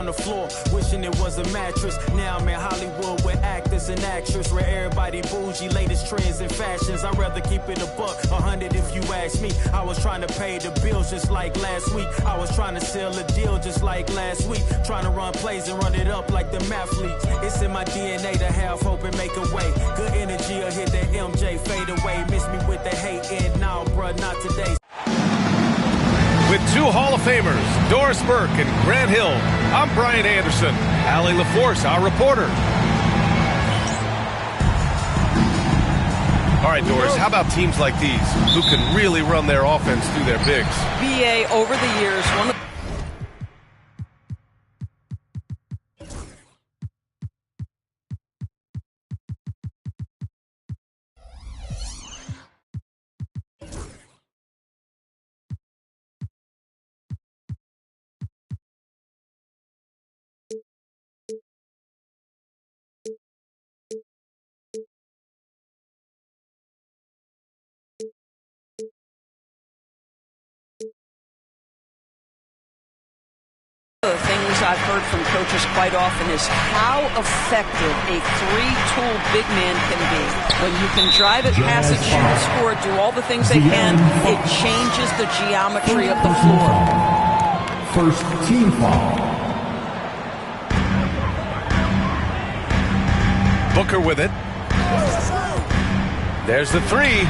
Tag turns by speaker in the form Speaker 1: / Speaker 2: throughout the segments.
Speaker 1: on the floor, wishing it was a mattress. Now I'm in Hollywood with actors and actresses, where everybody bougie, latest trends and fashions. I'd rather keep it a buck, 100 if you ask me. I was trying to pay the bills just like last week. I was trying to sell a deal just like last week. Trying to run plays and run it up like the mathletes. It's in my DNA to have hope and make a way. Good energy will hit that MJ fade away. Miss me with the hate and now, bruh, not today.
Speaker 2: With two Hall of Famers, Doris Burke and Grant Hill, I'm Brian Anderson. Allie LaForce, our reporter. All right, Doris, how about teams like these who can really run their offense through their bigs?
Speaker 3: BA, over the years, one of the things I've heard from coaches quite often is how effective a three-tool big man can be. When you can drive it, pass it, shoot, score, do all the things they can, it changes the geometry of the floor.
Speaker 4: First team foul.
Speaker 2: Booker with it. There's the three.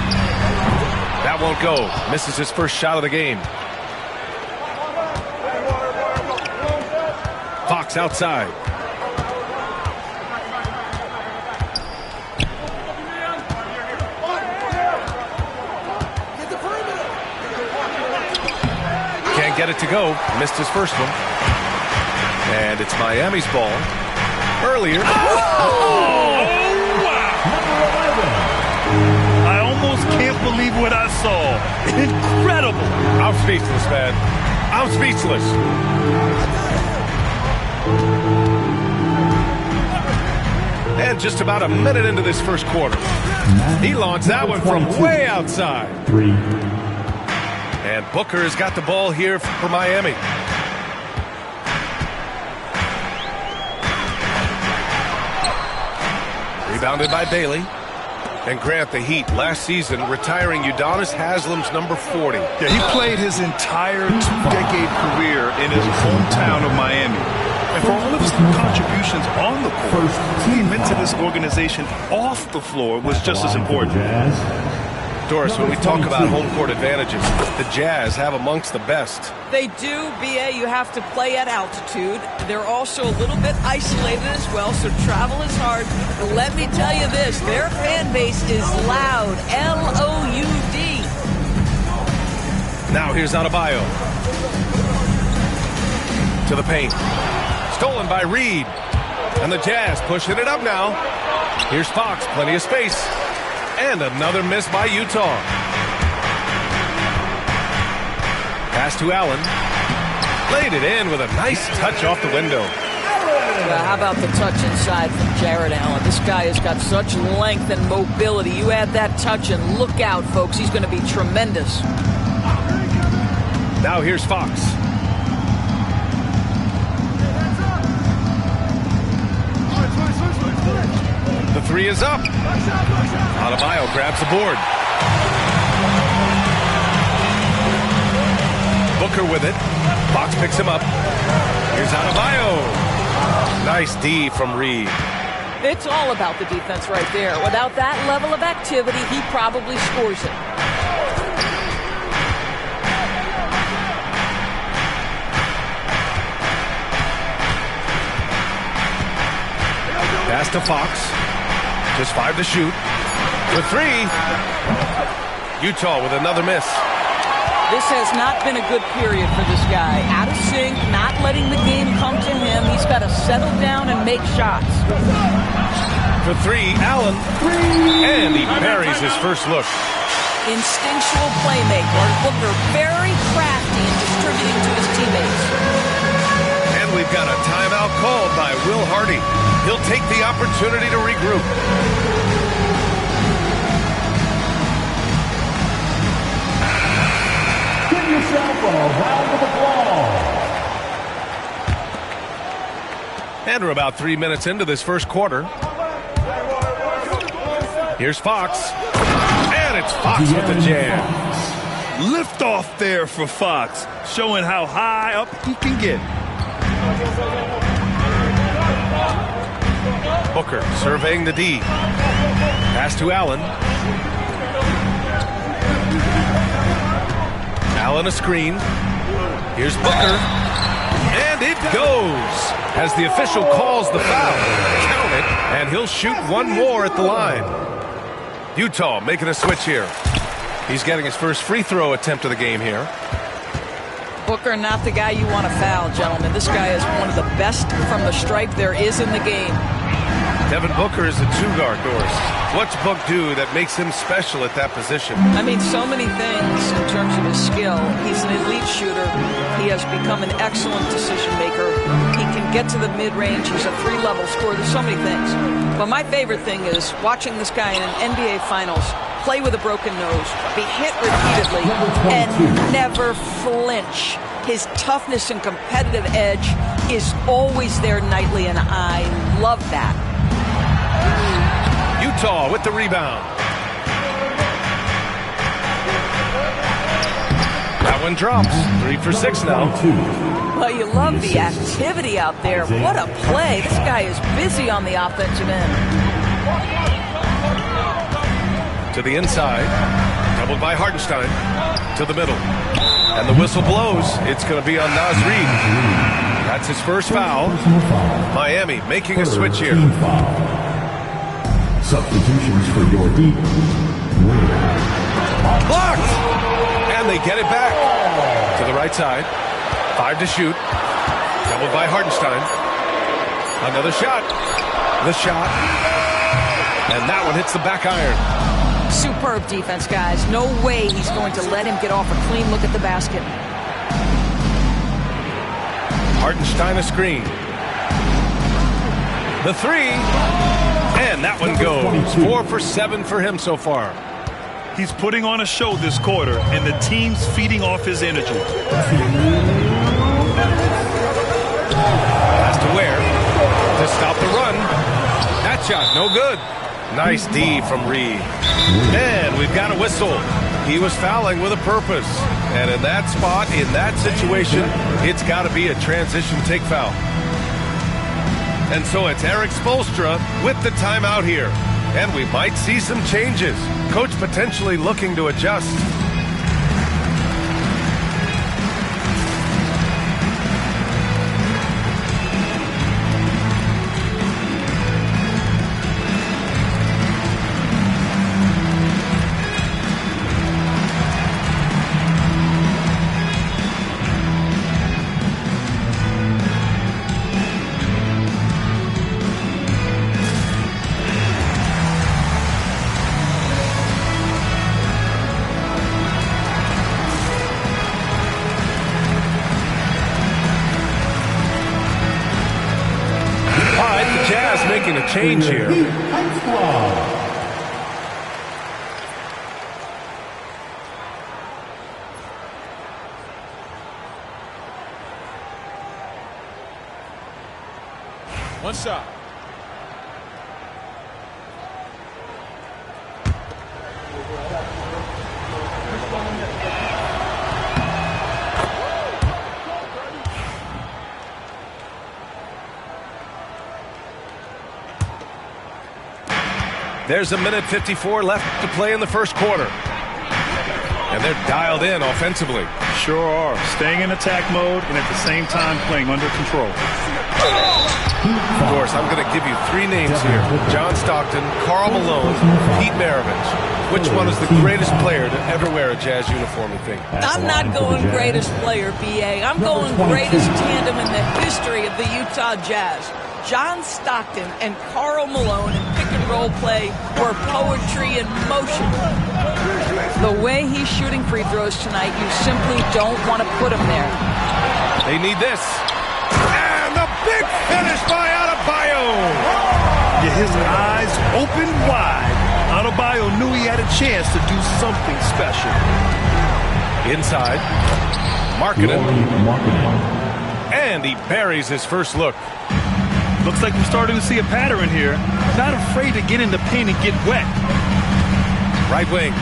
Speaker 2: That won't go. Misses his first shot of the game. Fox outside. Can't get it to go. Missed his first one. And it's Miami's ball. Earlier.
Speaker 5: Oh, wow. I almost can't believe what I saw. Incredible.
Speaker 2: I'm speechless, man. I'm speechless. And just about a minute into this first quarter, he launched that one from way outside. And Booker has got the ball here for Miami. Rebounded by Bailey. And Grant, the Heat, last season, retiring Udonis Haslam's number 40.
Speaker 5: Yeah, he played his entire two-decade career in his hometown of Miami. And for all of his contributions on the court, what he meant to this organization off the floor was just as important.
Speaker 2: Doris, when we talk about home court advantages, the Jazz have amongst the best.
Speaker 3: They do, BA. You have to play at altitude. They're also a little bit isolated as well, so travel is hard. But let me tell you this, their fan base is loud, L-O-U-D.
Speaker 2: Now here's Adebayo. To the paint. Stolen by Reed. And the Jazz pushing it up now. Here's Fox, plenty of space. And another miss by Utah. Pass to Allen. Laid it in with a nice touch off the window.
Speaker 3: How about the touch inside from Jared Allen? This guy has got such length and mobility. You add that touch and look out, folks. He's going to be tremendous.
Speaker 2: Now here's Fox. The three is up. Adebayo grabs the board. Booker with it. Fox picks him up. Here's Adebayo. Nice D from Reed.
Speaker 3: It's all about the defense right there. Without that level of activity, he probably scores it.
Speaker 2: Pass to Fox. Just 5 to shoot. The three. Utah with another miss.
Speaker 3: This has not been a good period for this guy. Out of sync, not letting the game come to him. He's got to settle down and make shots.
Speaker 2: For three, Allen. And he buries his first look.
Speaker 3: Instinctual playmaker. Booker very crafty in distributing to his teammates.
Speaker 2: And we've got a timeout called by Will Hardy. He'll take the opportunity to regroup.
Speaker 4: Give yourself a round of applause.
Speaker 2: And we're about 3 minutes into this first quarter. Here's Fox. And it's Fox with the jam.
Speaker 5: Lift off there for Fox, showing how high up he can get.
Speaker 2: Booker surveying the D. Pass to Allen. Allen a screen. Here's Booker. And it goes as the official calls the foul. Count it, and he'll shoot one more at the line. Utah making a switch here. He's getting his first free throw attempt of the game here.
Speaker 3: Booker, not the guy you want to foul, gentlemen. This guy is one of the best from the stripe there is in the game.
Speaker 2: Devin Booker is a two-guard, Doris. What's Book do that makes him special at that position?
Speaker 3: I mean, so many things in terms of his skill. He's an elite shooter. He has become an excellent decision maker. He can get to the mid-range. He's a three-level scorer. There's so many things. But my favorite thing is watching this guy in an NBA Finals play with a broken nose, be hit repeatedly, and never flinch. His toughness and competitive edge is always there nightly, and I love that.
Speaker 2: Utah with the rebound. That one drops. 3 for 6 now.
Speaker 3: Well, you love the activity out there. What a play. This guy is busy on the offensive end.
Speaker 2: To the inside. Doubled by Hartenstein. To the middle. And the whistle blows. It's going to be on Naz Reid. That's his first foul. Miami making a switch here.
Speaker 4: Substitutions for your deep.
Speaker 2: Blocked! And they get it back. To the right side. 5 to shoot. Doubled by Hartenstein. Another shot. The shot. And that one hits the back iron.
Speaker 3: Superb defense, guys. No way he's going to let him get off a clean look at the basket.
Speaker 2: Hartenstein a screen. The 3. And that one goes. 4 for 7 for him so far.
Speaker 5: He's putting on a show this quarter, and the team's feeding off his energy.
Speaker 2: Pass to Ware to stop the run. That shot, no good. Nice D from Reid. And we've got a whistle. He was fouling with a purpose. And in that spot, in that situation, it's got to be a transition take foul. And so it's Eric Spoelstra with the timeout here. And we might see some changes. Coach potentially looking to adjust. Making a change here.
Speaker 1: One shot.
Speaker 2: There's a minute 54 left to play in the first quarter. And they're dialed in offensively.
Speaker 5: Sure are. Staying in attack mode and at the same time playing under control.
Speaker 2: Of course, I'm going to give you 3 names here. John Stockton, Karl Malone, Pete Maravich. Which one is the greatest player to ever wear a Jazz uniform, you think?
Speaker 3: I'm not going greatest player, B.A. I'm going greatest tandem in the history of the Utah Jazz. John Stockton and Karl Malone in pick-and-roll play were poetry in motion. The way he's shooting free throws tonight, you simply don't want to put him there.
Speaker 2: They need this. And the big finish by Adebayo.
Speaker 5: Yeah, his eyes opened wide. Adebayo knew he had a chance to do something special.
Speaker 2: Inside. Markkanen. And he buries his first look.
Speaker 5: Looks like we're starting to see a pattern here. Not afraid to get in the paint and get wet.
Speaker 2: Right wing.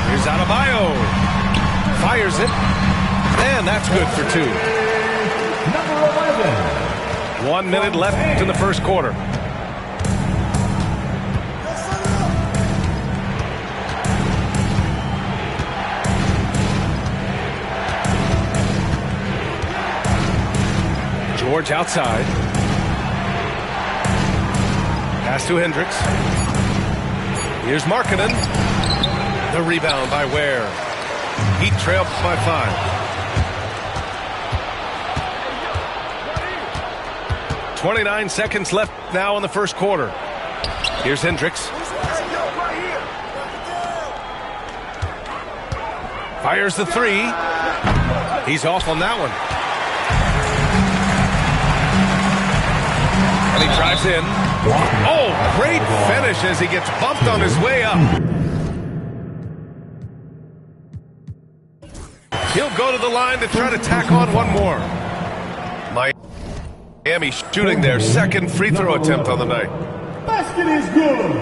Speaker 2: Here's Adebayo. Fires it. And that's good for 2.
Speaker 4: Number 11.
Speaker 2: 1 minute left in the first quarter. George outside. Pass to Hendricks. Here's Markkanen. The rebound by Ware. Heat trailed by 5. .29 seconds left now in the first quarter. Here's Hendricks. Fires the 3. He's off on that one. And he drives in. Oh, great finish as he gets bumped on his way up. He'll go to the line to try to tack on one more. Miami shooting their second free throw attempt on the night.
Speaker 4: Basket is good.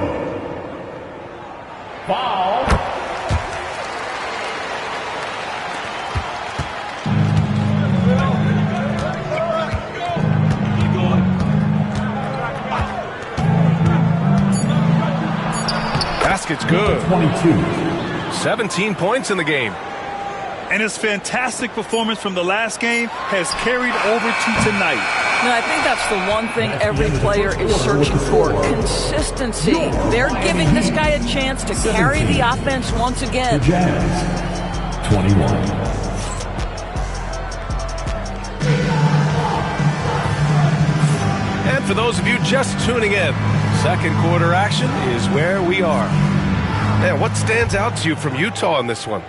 Speaker 4: Foul.
Speaker 2: Basket's good.
Speaker 4: 22.
Speaker 2: 17 points in the game.
Speaker 5: And his fantastic performance from the last game has carried over to tonight.
Speaker 3: And I think that's the one thing every player is searching for. Consistency. They're giving this guy a chance to carry the offense once again.
Speaker 4: The Jazz. 21.
Speaker 2: And for those of you just tuning in, second quarter action is where we are. Man, what stands out to you from Utah in this one?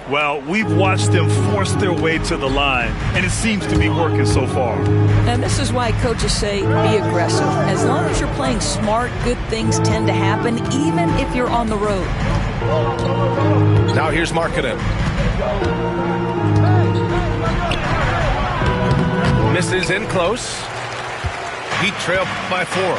Speaker 5: Well, we've watched them force their way to the line, and it seems to be working so far.
Speaker 3: And this is why coaches say be aggressive. As long as you're playing smart, good things tend to happen, even if you're on the road.
Speaker 2: Now here's Markkanen. Misses in close. Heat trailed by 4.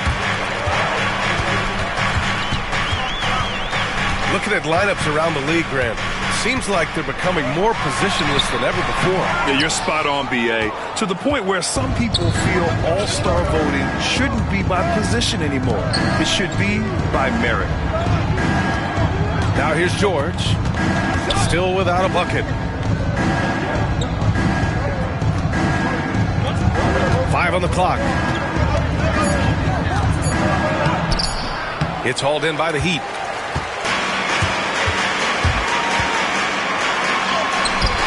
Speaker 2: Looking at lineups around the league, Grant, seems like they're becoming more positionless than ever before.
Speaker 5: Yeah, you're spot on, B.A. To the point where some people feel all-star voting shouldn't be by position anymore. It should be by merit.
Speaker 2: Now here's George. Still without a bucket. 5 on the clock. It's hauled in by the Heat.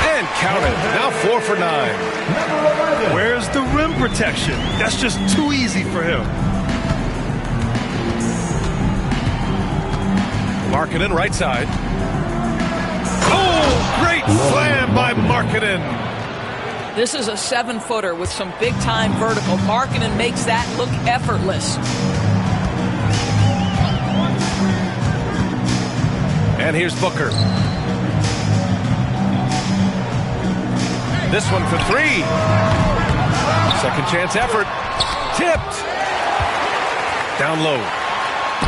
Speaker 2: And counted. Now 4 for 9.
Speaker 5: Where's the rim protection? That's just too easy for him.
Speaker 2: Markkanen right side. Oh, great slam by Markkanen.
Speaker 3: This is a 7-footer with some big-time vertical. Markkanen makes that look effortless.
Speaker 2: And here's Booker. This one for 3. Second chance effort. Tipped. Down low.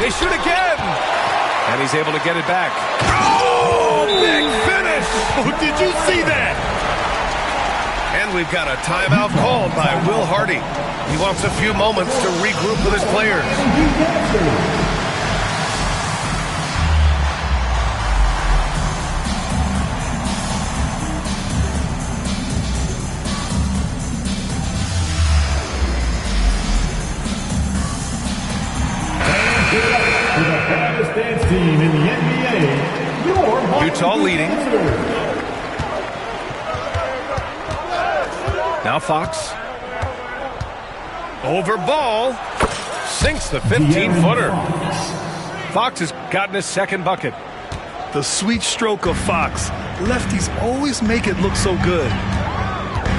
Speaker 2: They shoot again. And he's able to get it back. Oh, big finish.
Speaker 5: Oh, did you see that?
Speaker 2: And we've got a timeout called by Will Hardy. He wants a few moments to regroup with his players.
Speaker 4: Team in the NBA,
Speaker 2: Utah leading. Now Fox. Over ball. Sinks the 15-footer. Fox has gotten his second bucket.
Speaker 5: The sweet stroke of Fox. Lefties always make it look so good.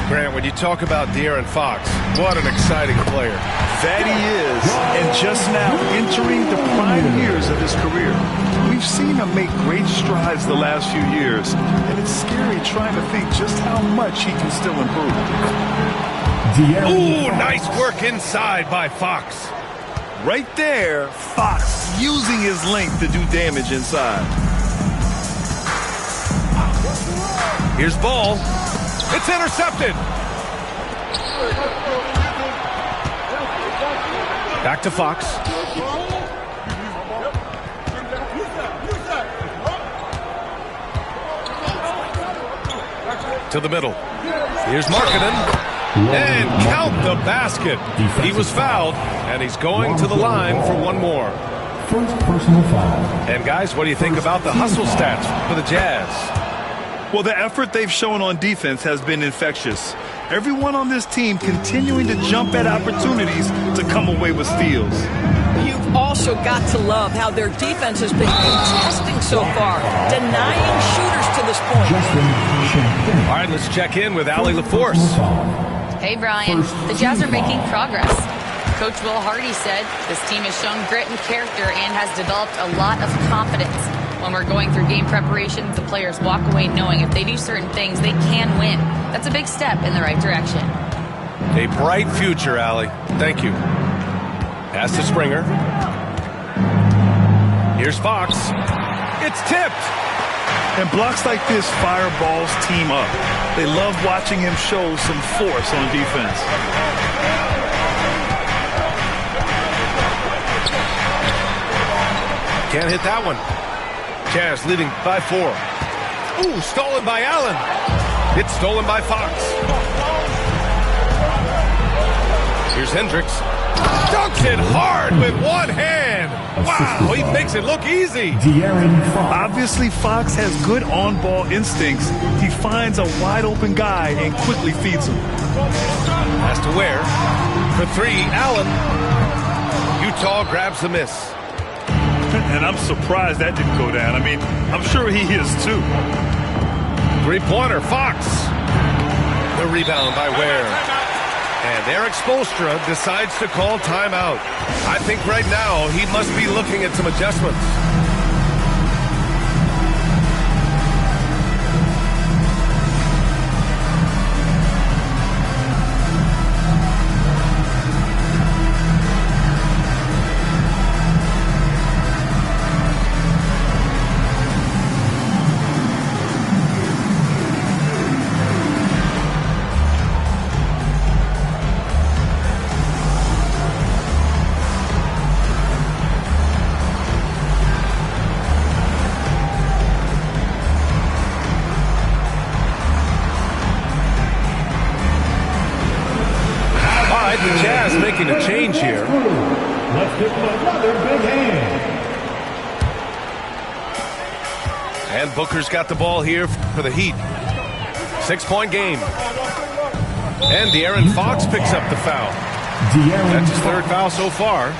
Speaker 2: Grant, when you talk about De'Aaron Fox, what an exciting player.
Speaker 5: That he is, and just now entering the prime years of his career. We've seen him make great strides the last few years, and it's scary trying to think just how much he can still improve.
Speaker 2: Ooh, nice work inside by Fox.
Speaker 5: Right there, Fox using his length to do damage inside.
Speaker 2: Here's ball. It's intercepted. Back to Fox. To the middle. Here's Markkanen. And count the basket. He was fouled, and he's going to the line for one more.
Speaker 4: First personal foul.
Speaker 2: And guys, what do you think about the hustle stats for the Jazz?
Speaker 5: Well, the effort they've shown on defense has been infectious. Everyone on this team continuing to jump at opportunities to come away with steals.
Speaker 3: You've also got to love how their defense has been contesting so far, denying shooters to this point.
Speaker 2: All right, let's check in with Allie LaForce.
Speaker 6: Hey, Brian. The Jazz are making progress. Coach Will Hardy said this team has shown grit and character and has developed a lot of confidence. When we're going through game preparation, the players walk away knowing if they do certain things, they can win. That's a big step in the right direction.
Speaker 2: A bright future, Allie. Thank you. Pass to Springer. Here's Fox. It's tipped.
Speaker 5: And blocks like this fire Ball's team up. They love watching him show some force on defense.
Speaker 2: Can't hit that one. Jazz leading by 4. Ooh, stolen by Allen. It's stolen by Fox. Here's Hendricks. Dunks it hard with one hand. Wow, he makes it look easy.
Speaker 5: Obviously, Fox has good on-ball instincts. He finds a wide-open guy and quickly feeds him.
Speaker 2: Has to Ware. For 3, Allen. Utah grabs the miss.
Speaker 5: And I'm surprised that didn't go down. I mean, I'm sure he is too.
Speaker 2: 3-pointer, Fox. The rebound by Ware. And Eric Spoelstra decides to call timeout. I think right now he must be looking at some adjustments. The Jazz making a change here.
Speaker 4: Let's give him another big hand.
Speaker 2: And Booker's got the ball here for the Heat. 6-point game. And De'Aaron Fox picks up the foul. That's his 3rd foul so far.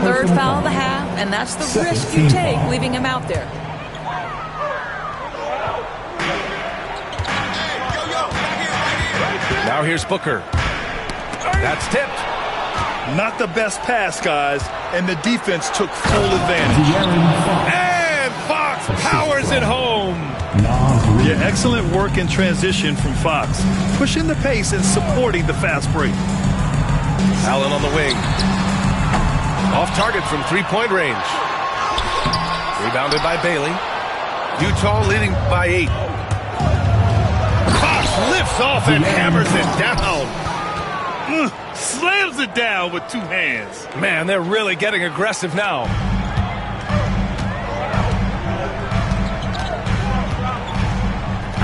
Speaker 3: Third foul of the half, and that's the risk you take leaving him out there.
Speaker 2: Now here's Booker. That's tipped.
Speaker 5: Not the best pass, guys, and the defense took full advantage.
Speaker 2: And Fox powers it home.
Speaker 5: Yeah, excellent work in transition from Fox, pushing the pace and supporting the fast break.
Speaker 2: Allen on the wing. Off target from 3-point range. Rebounded by Bailey. Utah leading by 8. Fox lifts off and hammers it down.
Speaker 5: Slams it down with 2 hands.
Speaker 2: Man, they're really getting aggressive now.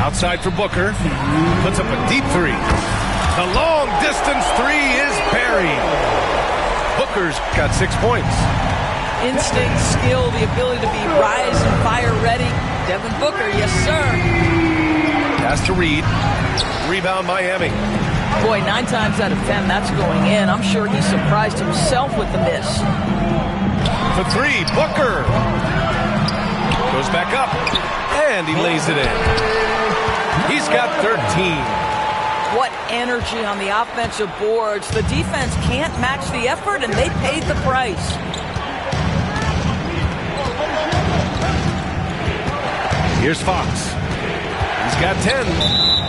Speaker 2: Outside for Booker. Puts up a deep 3. The long distance 3 is buried. Booker's got 6 points.
Speaker 3: Instinct, skill, the ability to be rise and fire ready. Devin Booker, yes sir.
Speaker 2: Pass to Reed. Rebound Miami.
Speaker 3: Boy, 9 times out of 10, that's going in. I'm sure he surprised himself with the miss.
Speaker 2: For 3, Booker. Goes back up. And he lays it in. He's got 13.
Speaker 3: What energy on the offensive boards. The defense can't match the effort, and they paid the price.
Speaker 2: Here's Fox. He's got 10.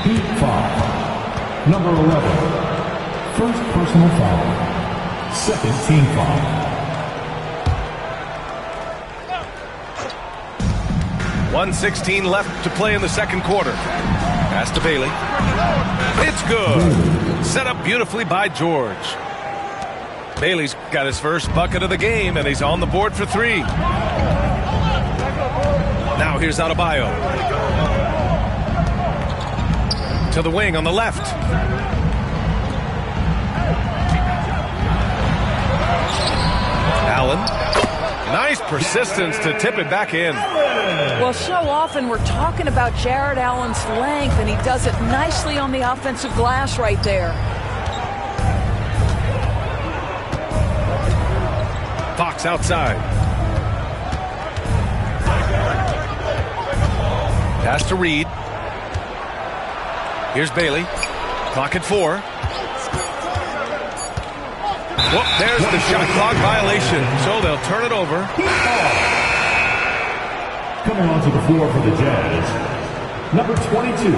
Speaker 4: Heat foul. Number 11. First personal foul. Second team foul.
Speaker 2: .116 left to play in the second quarter. Pass to Bailey. It's good. Set up beautifully by George. Bailey's got his first bucket of the game, and he's on the board for 3. Now here's Adebayo. To the wing on the left. Allen. Nice persistence to tip it back in.
Speaker 3: Well, so often we're talking about Jarrett Allen's length, and he does it nicely on the offensive glass right there.
Speaker 2: Fox outside. Pass to Reed. Here's Bailey. Clock at 4. Whoop, there's the shot clock violation. So they'll turn it over.
Speaker 4: Coming onto the floor for the Jazz, number 22.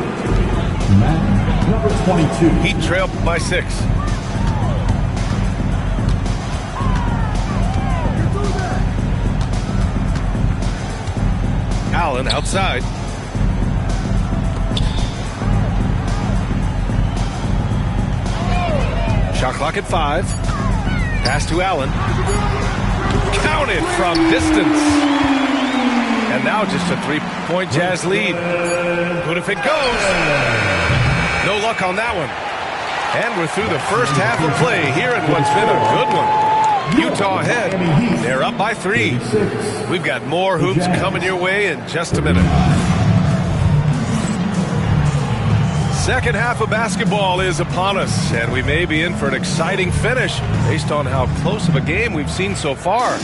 Speaker 4: Matt, number 22.
Speaker 2: Heat trailed by 6. Allen outside. Shot clock at 5. Pass to Allen. Counted from distance. And now just a 3-point Jazz lead. Good if it goes. No luck on that one. And we're through the first half of play here in what's been a good one. Utah ahead. They're up by 3. We've got more hoops coming your way in just a minute. Second half of basketball is upon us, and we may be in for an exciting finish based on how close of a game we've seen so far.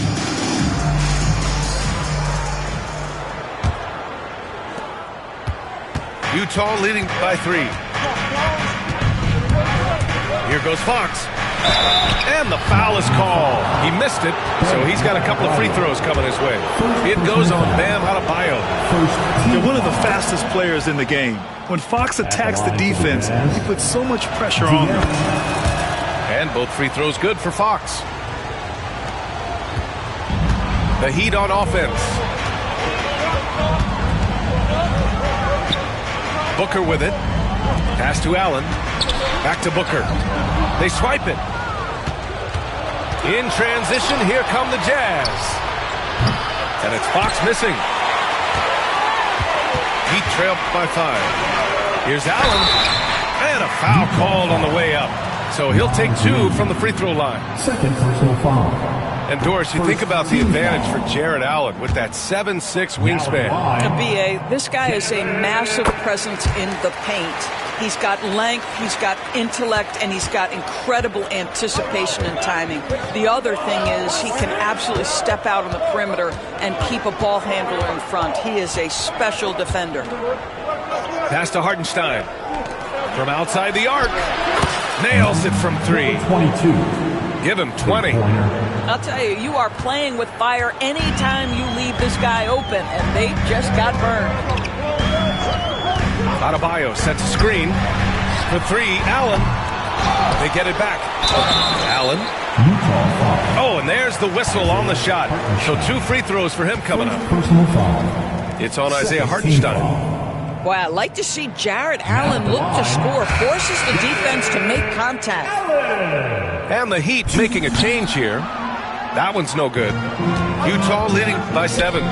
Speaker 2: Utah leading by 3. Here goes Fox. And the foul is called. He missed it, so he's got a couple of free throws coming his way. It goes on Bam Adebayo.
Speaker 5: They're one of the fastest players in the game. When Fox attacks the defense, he puts so much pressure on them.
Speaker 2: And both free throws good for Fox. The Heat on offense. Booker with it. Pass to Allen. Back to Booker. They swipe it. In transition, here come the Jazz. And it's Fox missing. Heat trailed by 5. Here's Allen. And a foul called on the way up. So he'll take 2 from the free throw line.
Speaker 4: Second personal foul.
Speaker 2: And Doris, you think about the advantage for Jarrett Allen with that 7'6" wingspan.
Speaker 3: B.A., this guy is a massive presence in the paint. He's got length, he's got intellect, and he's got incredible anticipation and timing. The other thing is he can absolutely step out on the perimeter and keep a ball handler in front. He is a special defender.
Speaker 2: Pass to Hartenstein. From outside the arc. Nails it from 3.
Speaker 4: 22.
Speaker 2: Give him 20.
Speaker 3: I'll tell you, you are playing with fire anytime you leave this guy open, and they just got burned.
Speaker 2: Adebayo sets a screen for 3. Allen. They get it back. Allen. Oh, and there's the whistle on the shot. So 2 free throws for him coming up.
Speaker 4: Personal foul.
Speaker 2: It's on Isaiah Hartenstein.
Speaker 3: Boy, I like to see Jarrett Allen look to score, forces the defense to make contact.
Speaker 2: And the Heat making a change here. That one's no good. Utah leading by 7.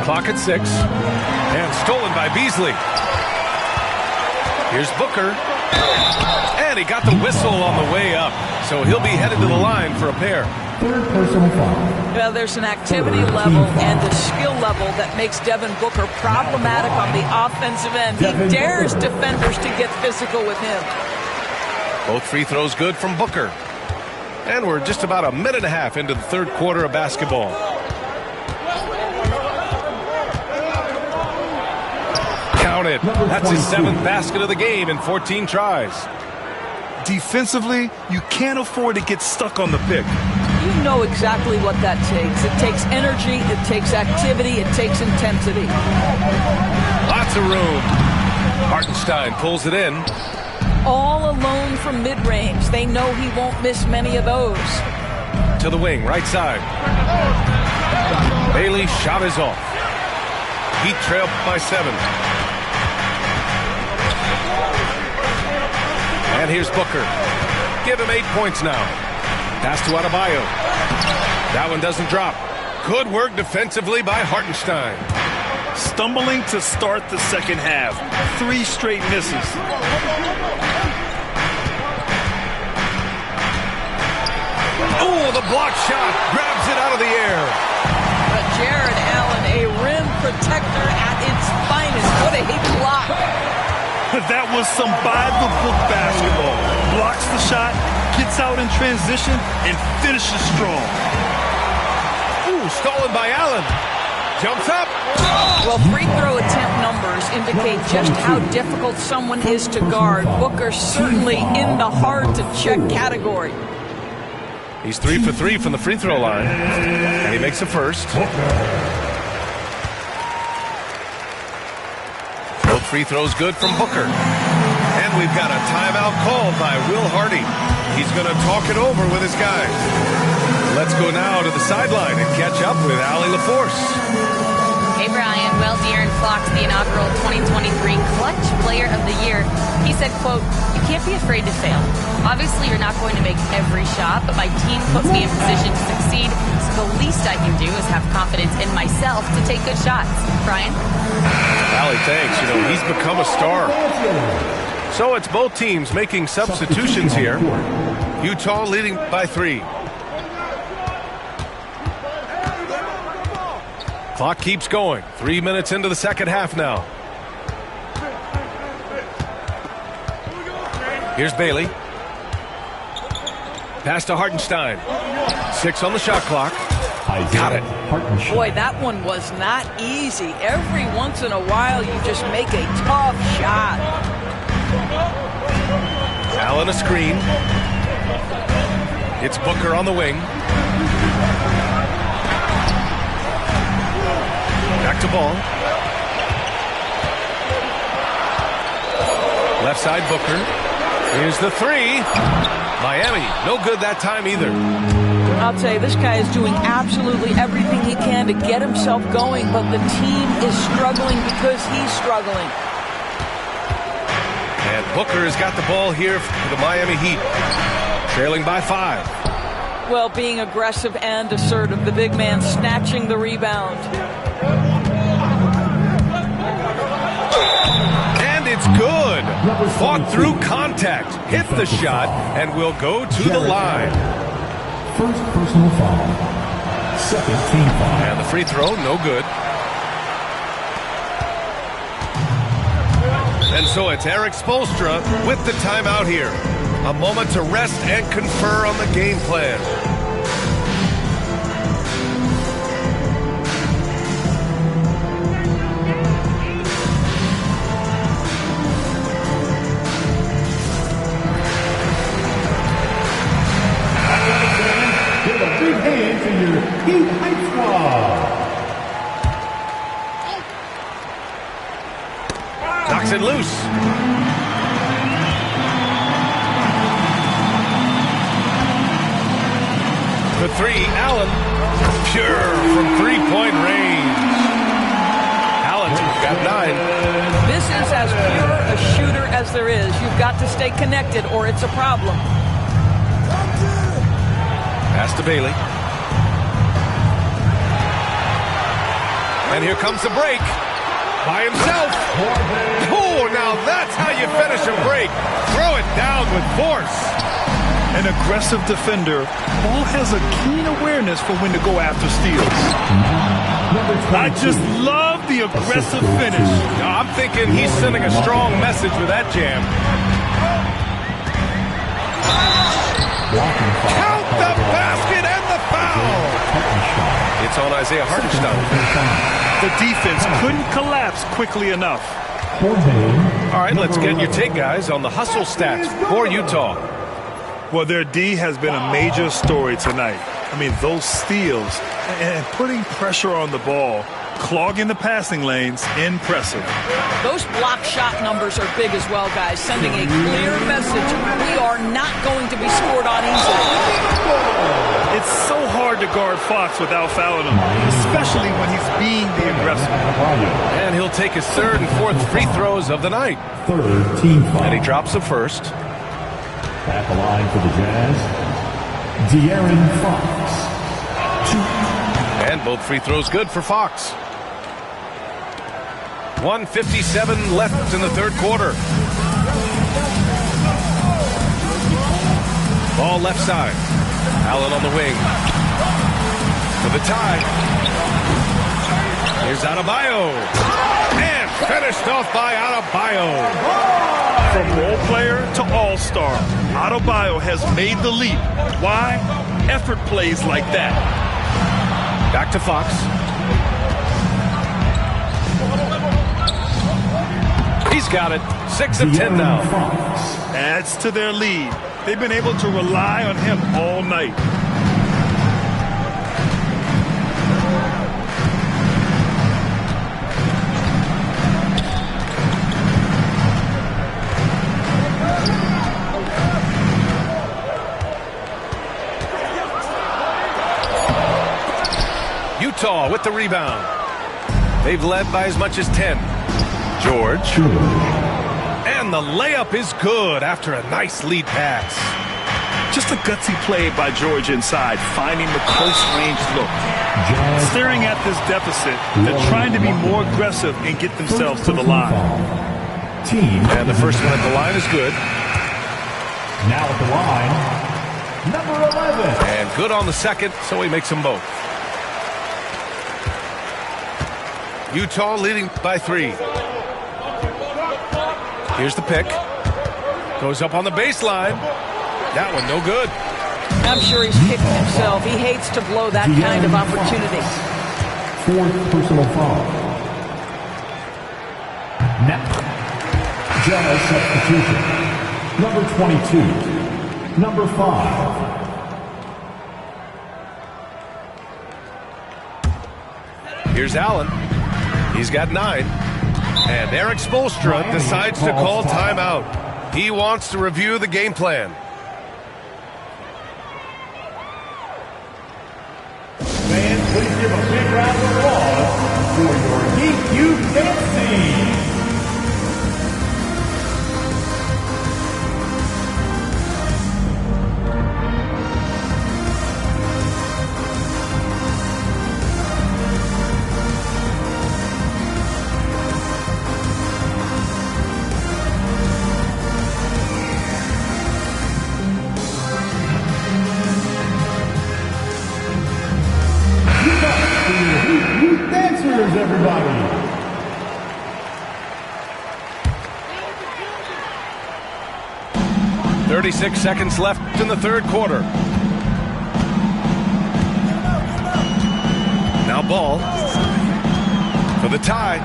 Speaker 2: Clock at 6. And stolen by Beasley. Here's Booker. And he got the whistle on the way up. So he'll be headed to the line for a pair.
Speaker 4: Third personal foul.
Speaker 3: Well, there's an activity level and a skill level that makes Devin Booker problematic on the offensive end. He dares defenders to get physical with him.
Speaker 2: Both free throws good from Booker. And we're just about a minute and a half into the third quarter of basketball. Counted. That's his 7th basket of the game in 14 tries.
Speaker 5: Defensively, you can't afford to get stuck on the pick.
Speaker 3: You know exactly what that takes. It takes energy, it takes activity, it takes intensity.
Speaker 2: Lots of room. Hartenstein pulls it in.
Speaker 3: All alone from mid-range. They know he won't miss many of those.
Speaker 2: To the wing, right side. Bailey's shot is off. Heat trail by 7. And here's Booker. Give him 8 points now. Pass to Adebayo. That one doesn't drop. Good work defensively by Hartenstein.
Speaker 5: Stumbling to start the second half. 3 straight misses.
Speaker 2: Oh, the block shot. Grabs it out of the air.
Speaker 3: But Jared Allen, a rim protector at its finest. What a block.
Speaker 5: That was some by-the-book basketball. Blocks the shot, gets out in transition, and finishes strong.
Speaker 2: Ooh, stolen by Allen. Jumps up.
Speaker 3: Well, free throw attempt numbers indicate just how difficult someone is to guard. Booker certainly in the hard-to-check category.
Speaker 2: He's 3 for 3 from the free throw line. And he makes a first. Both free throws good from Booker. And we've got a timeout called by Will Hardy. He's going to talk it over with his guys. Let's go now to the sideline and catch up with Allie LaForce.
Speaker 6: Hey, Brian. Well, De'Aaron Fox, the inaugural 2023 Clutch Player of the Year, he said, quote, "You can't be afraid to fail. Obviously, you're not going to make every shot, but my team puts me in position to succeed, so the least I can do is have confidence in myself to take good shots." Brian?
Speaker 2: Allie, thanks. You know, he's become a star. So it's both teams making substitutions here. Utah leading by 3. Clock keeps going. 3 minutes into the second half now. Here's Bailey. Pass to Hartenstein. 6 on the shot clock. Got it.
Speaker 3: Boy, that one was not easy. Every once in a while, you just make a tough shot.
Speaker 2: Allen a screen. It's Booker on the wing. Back to ball. Left side Booker. Here's the 3. Miami, no good that time either.
Speaker 3: I'll tell you, this guy is doing absolutely everything he can to get himself going, but the team is struggling because he's struggling.
Speaker 2: And Booker has got the ball here for the Miami Heat. Trailing by 5.
Speaker 3: Well, being aggressive and assertive, the big man snatching the rebound.
Speaker 2: And it's good. Fought through contact. Hit the shot and will go to the line.
Speaker 4: First personal foul. Second team foul.
Speaker 2: And the free throw, no good. And so it's Eric Spoelstra with the timeout here. A moment to rest and confer on the game plan.
Speaker 4: Give a big hand to your Heat Hype Squad.
Speaker 2: Knocks it loose. For 3, Allen. Pure from three-point range. Allen got 9.
Speaker 3: This is as pure a shooter as there is. You've got to stay connected or it's a problem.
Speaker 2: Pass to Bailey. And here comes the break. By himself. Oh, now that's how you finish a break. Throw it down with force.
Speaker 5: An aggressive defender, Ball has a keen awareness for when to go after steals. I just love the aggressive finish.
Speaker 2: Now, I'm thinking he's sending a strong message with that jam. Count the basket and the foul. It's on Isaiah Hartenstein.
Speaker 5: The defense couldn't collapse quickly enough.
Speaker 2: All right, let's get your take, guys, on the hustle stats for Utah.
Speaker 5: Well, their D has been a major story tonight. I mean, those steals and putting pressure on the ball, clogging the passing lanes, impressive.
Speaker 3: Those block shot numbers are big as well, guys, sending a clear message. We are not going to be scored on easily.
Speaker 5: It's so hard to guard Fox without fouling him, especially when he's being the aggressor.
Speaker 2: And he'll take his third and fourth free throws of the night.
Speaker 4: Third team foul.
Speaker 2: And he drops the first.
Speaker 4: At the line for the Jazz, De'Aaron Fox.
Speaker 2: And both free throws good for Fox. 1:57 left in the third quarter. Ball left side. Allen on the wing. For the tie. Here's Adebayo. And finished off by Adebayo.
Speaker 5: From role player to all-star, Adebayo has made the leap. Why? Effort plays like that.
Speaker 2: Back to Fox. He's got it. 6 of 10 now.
Speaker 5: Adds to their lead. They've been able to rely on him all night.
Speaker 2: Utah with the rebound. They've led by as much as 10. George. And the layup is good after a nice lead pass.
Speaker 5: Just a gutsy play by George inside, finding the close range look. Staring at this deficit, they're trying to be more aggressive and get themselves to the line.
Speaker 2: And the first one at the line is good.
Speaker 4: Now at the line, number 11.
Speaker 2: And good on the second, so he makes them both. Utah leading by 3. Here's the pick. Goes up on the baseline. That one no good.
Speaker 3: I'm sure he's kicking himself. He hates to blow that kind of opportunity.
Speaker 4: Fourth personal foul. Now, Jazz substitution. Number 22. Number 5.
Speaker 2: Here's Allen. He's got 9. And Eric Spoelstra decides to call timeout. He wants to review the game plan.
Speaker 4: Fans, please give a big round of applause for your DQ Fancy. Everybody.
Speaker 2: 36 seconds left in the third quarter. Now Ball for the tie.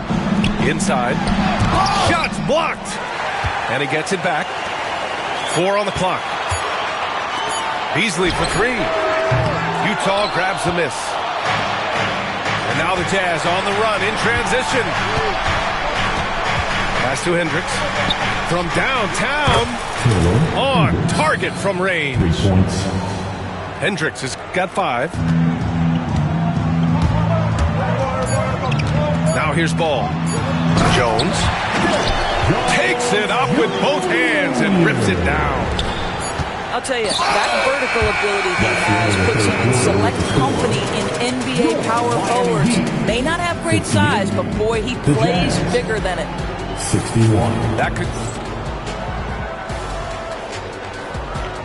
Speaker 2: Inside. Shots blocked. And he gets it back. 4 on the clock. Beasley for 3. Utah grabs the miss. And now the Jazz on the run in transition. Pass to Hendricks. From downtown. On target from range.
Speaker 4: 3 points.
Speaker 2: Hendricks has got 5. Now here's Ball. Jones. Takes it up with both hands and rips it down.
Speaker 3: I'll tell you, that vertical ability he has puts him in select company in NBA power forwards. May not have great size, but boy, he plays bigger than it.
Speaker 4: 61.
Speaker 2: That could.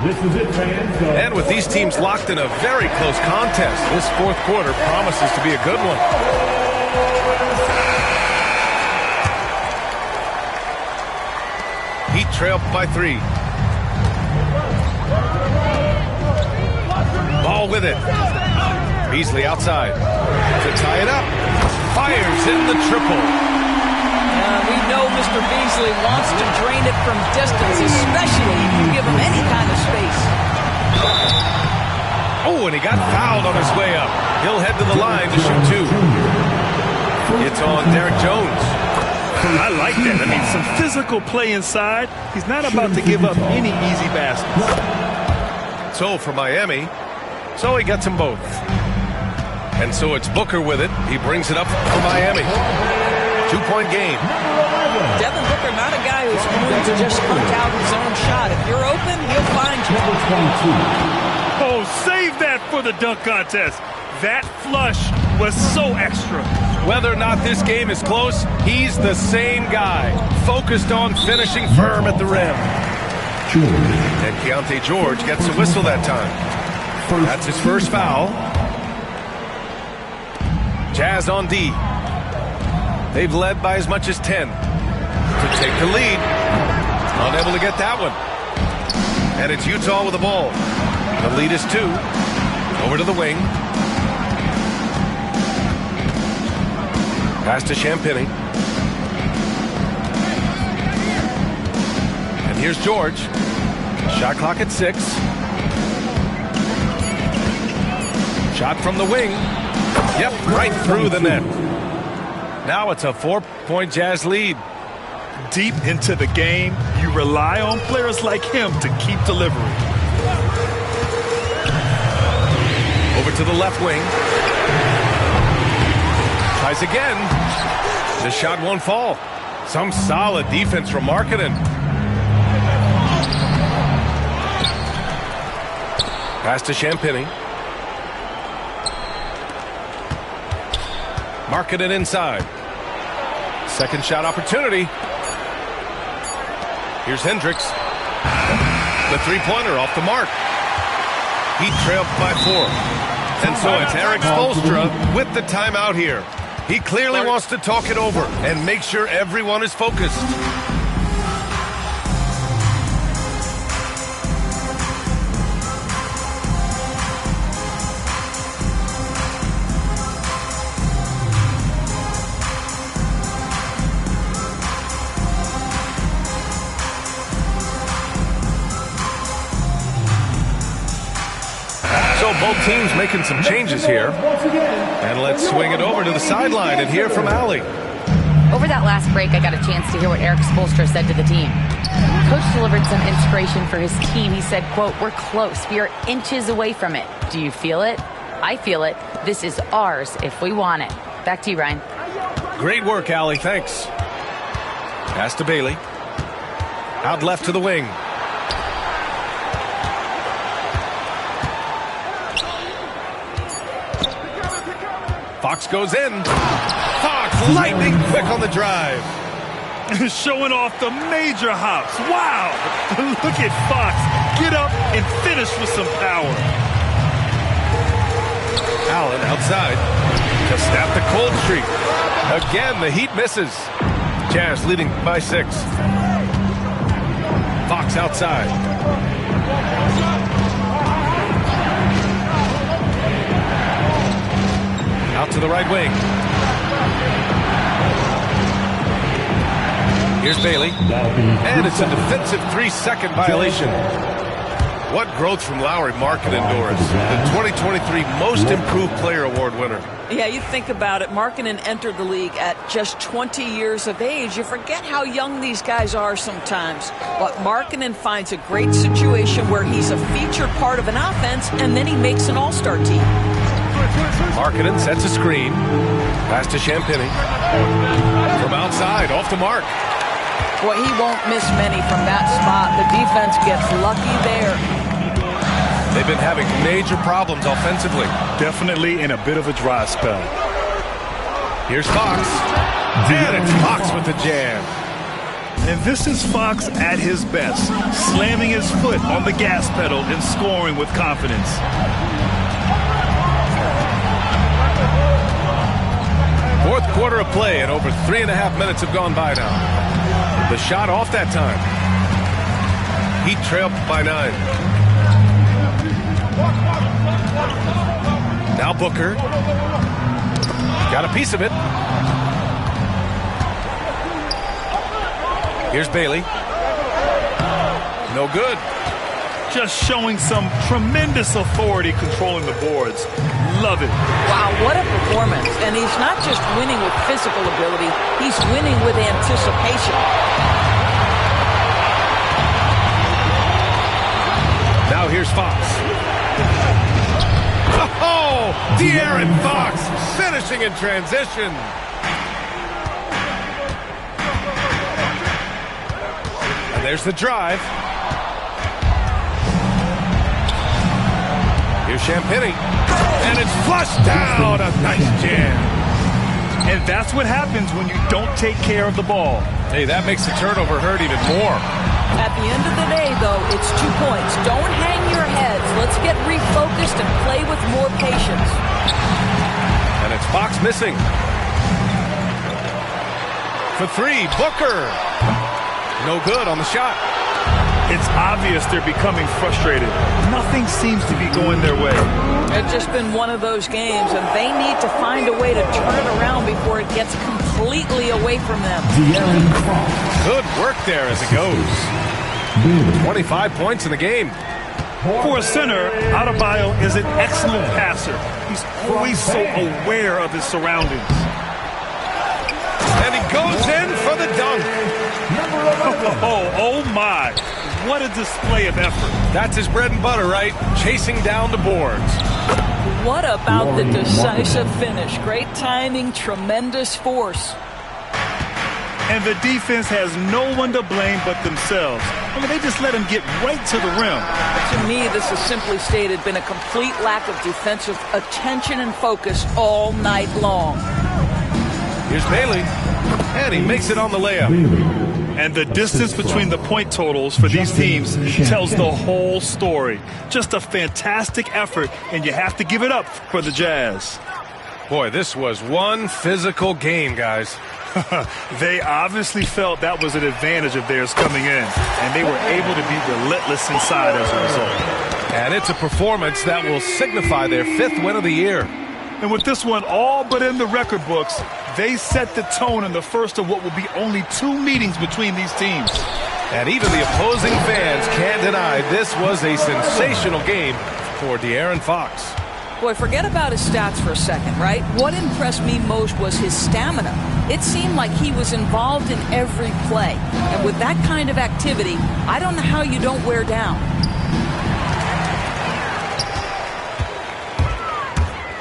Speaker 4: This is it, fans.
Speaker 2: And with these teams locked in a very close contest, this fourth quarter promises to be a good one. Heat trail by 3. Ball with it. Beasley outside to tie it up. Fires in the triple.
Speaker 3: We know Mr. Beasley wants to drain it from distance, especially if you give him any kind of space.
Speaker 2: Oh, and he got fouled on his way up. He'll head to the line to shoot 2. It's on Derek Jones.
Speaker 5: I like that. I mean, some physical play inside. He's not about to give up any easy baskets.
Speaker 2: So for Miami, so he gets them both. And so it's Booker with it. He brings it up for Miami. 2-point game.
Speaker 3: Devin Booker, not a guy who's going to just punch out his own shot. If you're open, he'll find you.
Speaker 5: Oh, save that for the dunk contest. That flush was so extra.
Speaker 2: Whether or not this game is close, he's the same guy, focused on finishing firm at the rim. And Keontae George gets a whistle that time. That's his first foul. Jazz on D. They've led by as much as 10 to take the lead. Unable to get that one. And it's Utah with the ball. The lead is 2. Over to the wing. Pass to Champagnie. And here's George. Shot clock at 6. Shot from the wing. Yep, right through the net. Now it's a 4-point Jazz lead.
Speaker 5: Deep into the game, you rely on players like him to keep delivering.
Speaker 2: Over to the left wing. Tries again. The shot won't fall. Some solid defense from Markkanen. Pass to Champagnie. Markkanen inside. Second shot opportunity. Here's Hendricks. The three-pointer off the mark. He trailed by 4. And so it's Erik Spoelstra with the timeout here. He clearly wants to talk it over and make sure everyone is focused. Both teams making some changes here. And let's swing it over to the sideline and hear from Allie.
Speaker 6: Over that last break, I got a chance to hear what Erik Spoelstra said to the team. Coach delivered some inspiration for his team. He said, quote, "We're close. We are inches away from it. Do you feel it? I feel it. This is ours if we want it." Back to you, Ryan.
Speaker 2: Great work, Allie. Thanks. Pass to Bailey. Out left to the wing. Fox goes in. Fox lightning quick on the drive.
Speaker 5: Showing off the major hops. Wow. Look at Fox. Get up and finish with some power.
Speaker 2: Allen outside to snap the cold streak. Again, the Heat misses. Jazz leading by 6. Fox outside. Out to the right wing. Here's Bailey. And it's a defensive 3-second violation. What growth from Lauri Markkanen, Doris. The 2023 Most Improved Player Award winner.
Speaker 3: Yeah, you think about it. Markkanen entered the league at just 20 years of age. You forget how young these guys are sometimes. But Markkanen finds a great situation where he's a featured part of an offense, and then he makes an all-star team.
Speaker 2: Markkanen sets a screen. Pass to Champagnie. From outside, off the mark.
Speaker 3: Boy, he won't miss many from that spot. The defense gets lucky there.
Speaker 2: They've been having major problems offensively.
Speaker 5: Definitely in a bit of a dry spell.
Speaker 2: Here's Fox. And it's Fox with the jam.
Speaker 5: And this is Fox at his best, slamming his foot on the gas pedal and scoring with confidence.
Speaker 2: Fourth quarter of play, and over 3.5 minutes have gone by now. The shot off that time. Heat trailed by 9. Now Booker. Got a piece of it. Here's Bailey. No good.
Speaker 5: just showing some tremendous authority controlling the boards. Love it.
Speaker 3: Wow, what a performance. And he's not just winning with physical ability, he's winning with anticipation.
Speaker 2: Now here's Fox. Oh, De'Aaron Fox finishing in transition. And there's the drive. Here's Champagnie. And it's flushed down. A nice jam.
Speaker 5: And that's what happens when you don't take care of the ball.
Speaker 2: Hey, that makes the turnover hurt even more.
Speaker 3: At the end of the day, though, it's 2 points. Don't hang your heads. Let's get refocused and play with more patience.
Speaker 2: And it's Fox missing. For 3, Booker. No good on the shot.
Speaker 5: It's obvious they're becoming frustrated. Nothing seems to be going their way.
Speaker 3: It's just been one of those games, and they need to find a way to turn it around before it gets completely away from them.
Speaker 2: Good work there as it goes. 25 points in the game.
Speaker 5: For a center, Adebayo is an excellent passer. He's always so aware of his surroundings.
Speaker 2: And he goes in for the dunk.
Speaker 5: Oh my. What a display of effort.
Speaker 2: That's his bread and butter, right? Chasing down the boards.
Speaker 3: What about the decisive finish? Great timing, tremendous force.
Speaker 5: And the defense has no one to blame but themselves. I mean, they just let him get right to the rim.
Speaker 3: To me, this has simply stated been a complete lack of defensive attention and focus all night long.
Speaker 2: Here's Bailey. And he makes it on the layup.
Speaker 5: And the distance between the point totals for these teams tells the whole story. Just a fantastic effort, and you have to give it up for the Jazz.
Speaker 2: Boy, this was one physical game, guys.
Speaker 5: They obviously felt that was an advantage of theirs coming in, and they were able to be relentless inside as a result.
Speaker 2: And it's a performance that will signify their 5th win of the year.
Speaker 5: And with this one all but in the record books, they set the tone in the first of what will be only 2 meetings between these teams.
Speaker 2: And even the opposing fans can't deny this was a sensational game for De'Aaron Fox.
Speaker 3: Boy, forget about his stats for a second, right? What impressed me most was his stamina. It seemed like he was involved in every play. And with that kind of activity, I don't know how you don't wear down.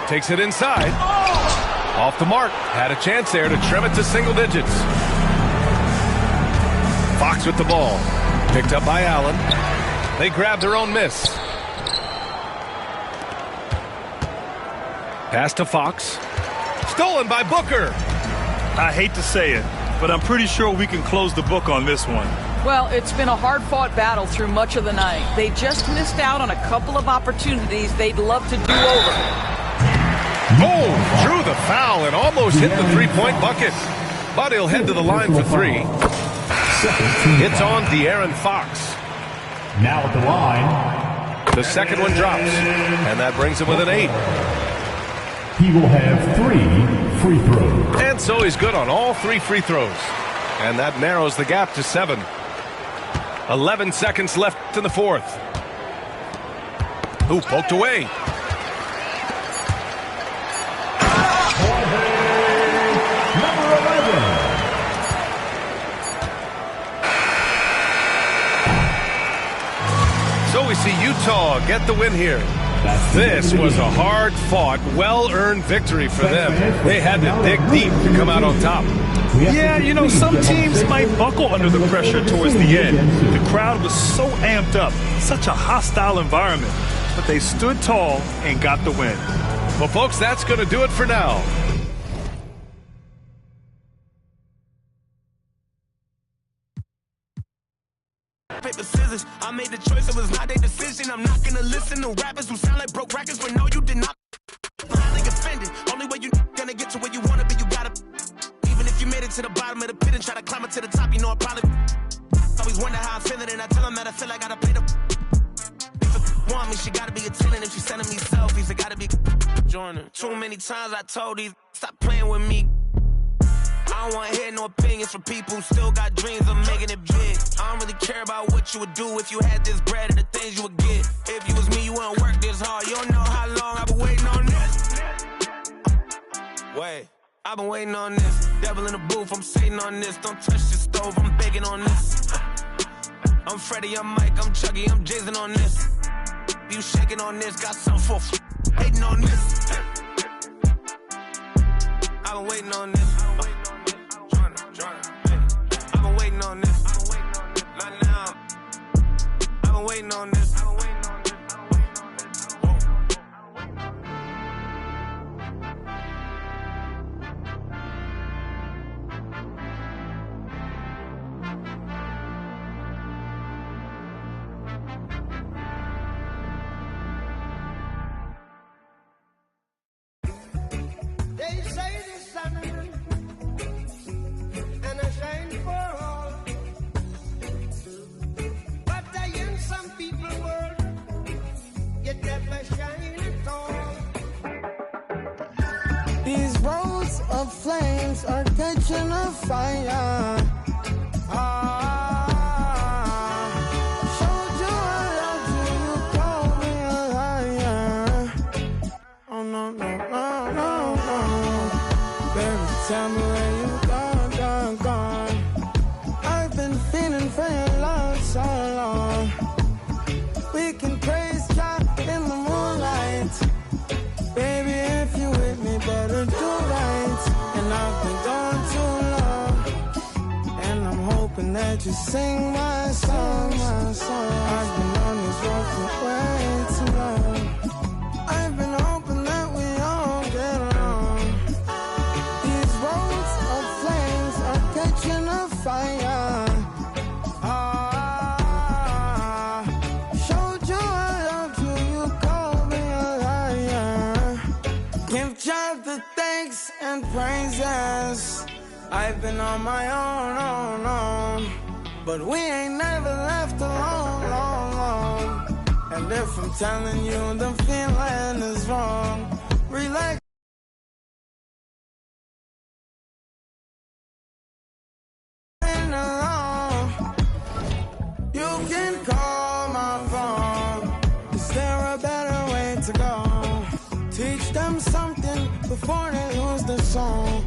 Speaker 2: Takes it inside. Off the mark. Had a chance there to trim it to single digits. Fox with the ball. Picked up by Allen. They grab their own miss. Pass to Fox. Stolen by Booker.
Speaker 5: I hate to say it, but I'm pretty sure we can close the book on this one.
Speaker 3: Well, it's been a hard-fought battle through much of the night. They just missed out on a couple of opportunities they'd love to do over.
Speaker 2: Oh, drew the foul and almost hit the three-point bucket. But he'll head to the line for 3. It's on De'Aaron Fox.
Speaker 4: Now at the line.
Speaker 2: The second one drops, and that brings him with an 8.
Speaker 4: He will have 3 free throws.
Speaker 2: And so he's good on all 3 free throws. And that narrows the gap to 7. 11 seconds left in the 4th. Ooh, poked away.
Speaker 4: Number 11.
Speaker 2: So we see Utah get the win here. This was a hard-fought, well-earned victory for them. They had to dig deep to come out on top.
Speaker 5: Yeah, you know, some teams might buckle under the pressure towards the end. The crowd was so amped up, such a hostile environment. But they stood tall and got the win.
Speaker 2: Well, folks, that's going to do it for now.
Speaker 7: Paper scissors, I made the choice, it was not their decision. I'm not gonna listen to rappers who sound like broke records, but no, you did not. Finally offended. Only way you gonna get to where you wanna be, you gotta. Even if you made it to the bottom of the pit and try to climb it to the top, you know I probably always wonder how I feel it, and I tell them that I feel like I gotta pay the. If want me, she gotta be a 10, and if she sending me selfies, it gotta be joining. Too many times I told these, stop playing with me. I I don't want to hear no opinions from people who still got dreams of making it big. I don't really care about what you would do if you had this bread and the things you would get. If you was me, you wouldn't work this hard. You don't know how long I've been waiting on this. Wait, I've been waiting on this. Devil in the booth, I'm sitting on this. Don't touch the stove, I'm baking on this. I'm Freddie, I'm Mike, I'm Chucky, I'm Jason on this. You shaking on this, got something for hating on this. I've been waiting on this. I've been waiting on this. Not now. I've been waiting on this.
Speaker 8: They say the sun and I shine for all, but I in some people world yet never shine at all. These roads of flames are catching a fire. Showed you I love you, you call me a liar. Oh no, no, no, no, no. Baby, tell me where you gone, gone, gone. I've been feeling for your love so long. We can praise God in the moonlight. Baby, if you with me, better do right. And I've been gone too long, and I'm hoping that you sing my song, my song. I've been on this road for way too long. I've been hoping that we all get along. These roads of flames are catching a fire. Showed you I loved you, you called me a liar. Give God the thanks and praises. I've been on my own, but we ain't never left alone, long, long. And if I'm telling you the feeling is wrong, relax. You can call my phone. Is there a better way to go? Teach them something before they lose the song.